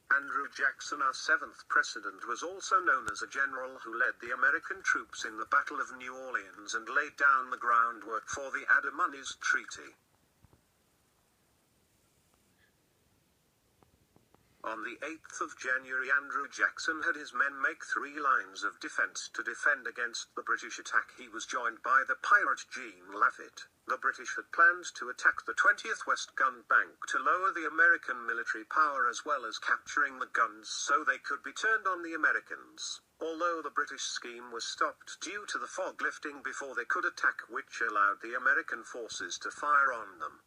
Andrew Jackson, our seventh president, was also known as a general who led the American troops in the Battle of New Orleans and laid down the groundwork for the Adamuni's Treaty. On the 8th of January, Andrew Jackson had his men make 3 lines of defense to defend against the British attack. He was joined by the pirate Jean Lafitte. The British had planned to attack the 20th West Gun Bank to lower the American military power as well as capturing the guns so they could be turned on the Americans. Although the British scheme was stopped due to the fog lifting before they could attack, which allowed the American forces to fire on them.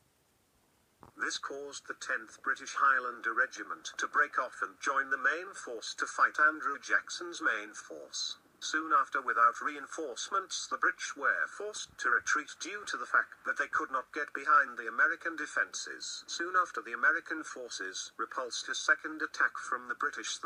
This caused the 10th British Highlander Regiment to break off and join the main force to fight Andrew Jackson's main force. Soon after, without reinforcements, the British were forced to retreat due to the fact that they could not get behind the American defenses. Soon after, the American forces repulsed a second attack from the British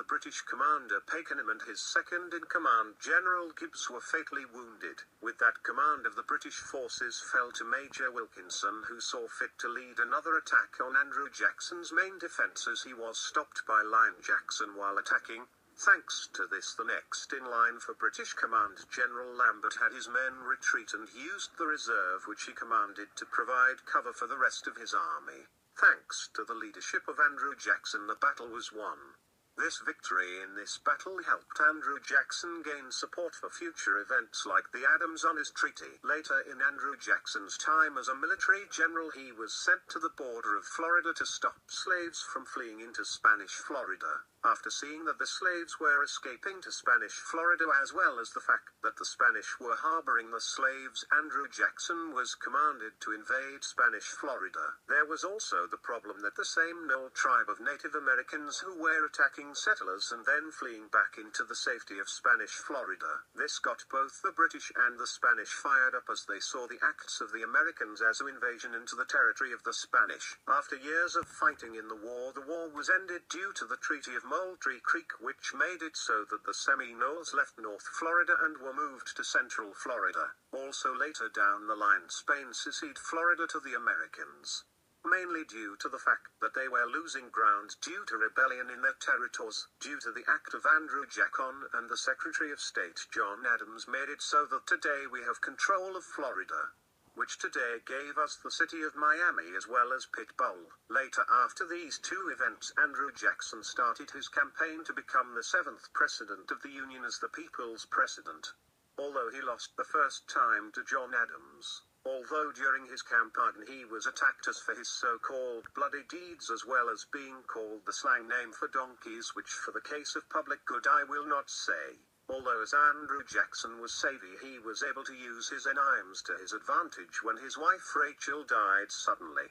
commander Pakenham and his second-in-command General Gibbs were fatally wounded. With that, command of the British forces fell to Major Wilkinson, who saw fit to lead another attack on Andrew Jackson's main defences. He was stopped by Lion Jackson while attacking. Thanks to this, the next in line for British command, General Lambert, had his men retreat and used the reserve which he commanded to provide cover for the rest of his army. Thanks to the leadership of Andrew Jackson, the battle was won. This victory in this battle helped Andrew Jackson gain support for future events like the Adams-Honest Treaty. Later in Andrew Jackson's time as a military general, he was sent to the border of Florida to stop slaves from fleeing into Spanish Florida. After seeing that the slaves were escaping to Spanish Florida, as well as the fact that the Spanish were harboring the slaves, Andrew Jackson was commanded to invade Spanish Florida. There was also the problem that the same Knoll tribe of Native Americans who were attacking settlers and then fleeing back into the safety of Spanish Florida. This got both the British and the Spanish fired up as they saw the acts of the Americans as an invasion into the territory of the Spanish. After years of fighting in the war was ended due to the Treaty of Moultrie Creek, which made it so that the Seminoles left North Florida and were moved to Central Florida. Also later down the line, Spain ceded Florida to the Americans, mainly due to the fact that they were losing ground due to rebellion in their territories. Due to the act of Andrew Jackson and the Secretary of State John Adams made it so that today we have control of Florida, which today gave us the city of Miami as well as Pitbull. Later, after these two events, Andrew Jackson started his campaign to become the 7th President of the Union as the People's President, although he lost the first time to John Adams. Although during his campaign he was attacked as for his so-called bloody deeds as well as being called the slang name for donkeys, which for the case of public good I will not say. Although as Andrew Jackson was savvy, he was able to use his enemies to his advantage when his wife Rachel died suddenly.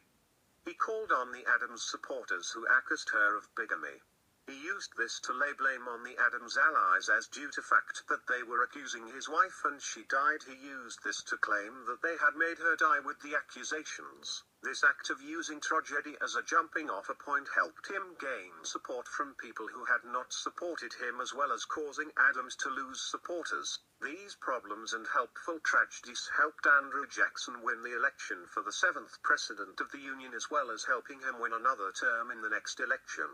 He called on the Adams supporters who accused her of bigamy. He used this to lay blame on the Adams allies as due to fact that they were accusing his wife and she died. He used this to claim that they had made her die with the accusations. This act of using tragedy as a jumping off point helped him gain support from people who had not supported him, as well as causing Adams to lose supporters. These problems and helpful tragedies helped Andrew Jackson win the election for the 7th President of the Union, as well as helping him win another term in the next election.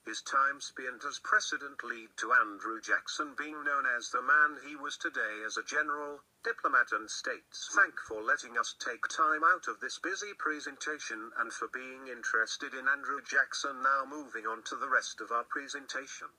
His time spent as president led to Andrew Jackson being known as the man he was today as a general, diplomat and statesman. Thank you for letting us take time out of this busy presentation and for being interested in Andrew Jackson. Now moving on to the rest of our presentation.